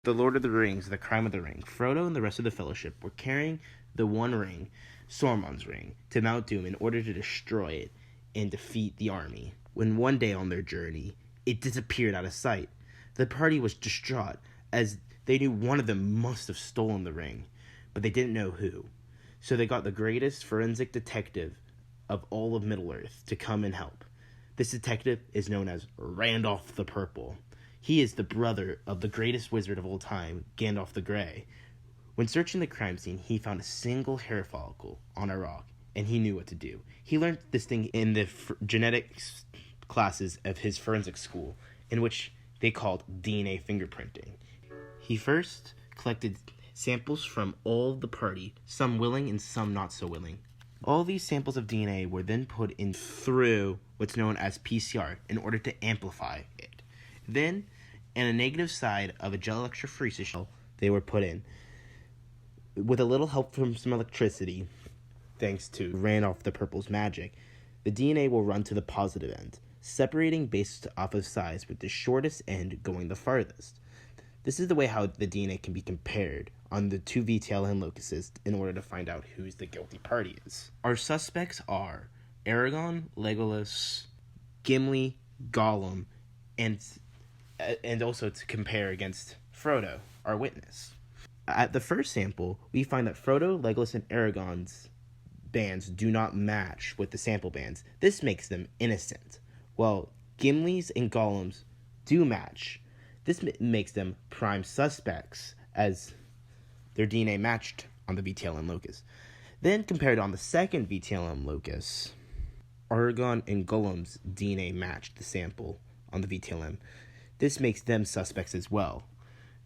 The Lord of the Rings, The Crime of the Ring. Frodo and the rest of the Fellowship were carrying the One Ring, Sauron's ring, to Mount Doom in order to destroy it and defeat the army. When one day on their journey, it disappeared out of sight. The party was distraught, as they knew one of them must have stolen the ring, but they didn't know who. So they got the greatest forensic detective of all of Middle-earth to come and help. This detective is known as Randolph the Purple. He is the brother of the greatest wizard of all time, Gandalf the Grey. When searching the crime scene, he found a single hair follicle on a rock, and he knew what to do. He learned this thing in the genetics classes of his forensic school, in which they called DNA fingerprinting. He first collected samples from all the party, some willing and some not so willing. All these samples of DNA were then put in through what's known as PCR in order to amplify it. Then, in a negative side of a gel electrophoresis shell, they were put in. With a little help from some electricity, thanks to Randolph the Purple's magic, the DNA will run to the positive end, separating based off of size, with the shortest end going the farthest. This is the way how the DNA can be compared on the two VTL and locuses in order to find out who's the guilty party is. Our suspects are Aragorn, Legolas, Gimli, Gollum, and also to compare against Frodo, our witness. At the first sample, we find that Frodo, Legolas, and Aragorn's bands do not match with the sample bands. This makes them innocent, while Gimli's and Gollum's do match. This makes them prime suspects, as their DNA matched on the VTLM locus. Then, compared on the second VTLM locus, Aragorn and Gollum's DNA matched the sample on the VTLM. This makes them suspects as well.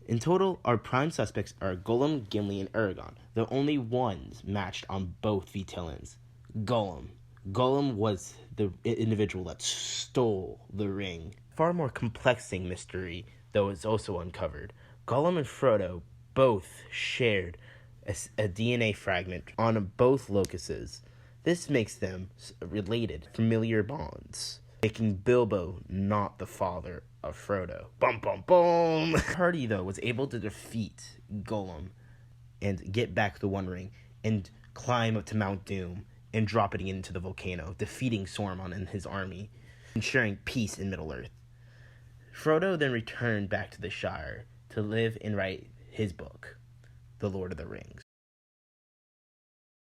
In total, our prime suspects are Gollum, Gimli, and Aragorn, the only ones matched on both VTLMs. Gollum. Gollum was the individual that stole the ring. Far more complex mystery, though, is also uncovered. Gollum and Frodo both shared a DNA fragment on both locuses. This makes them related, familiar bonds, making Bilbo not the father of Frodo. Bum bum bum! The party, though, was able to defeat Gollum and get back the One Ring and climb up to Mount Doom and drop it into the volcano, defeating Sauron and his army, ensuring peace in Middle-earth. Frodo then returned back to the Shire to live and write his book, The Lord of the Rings.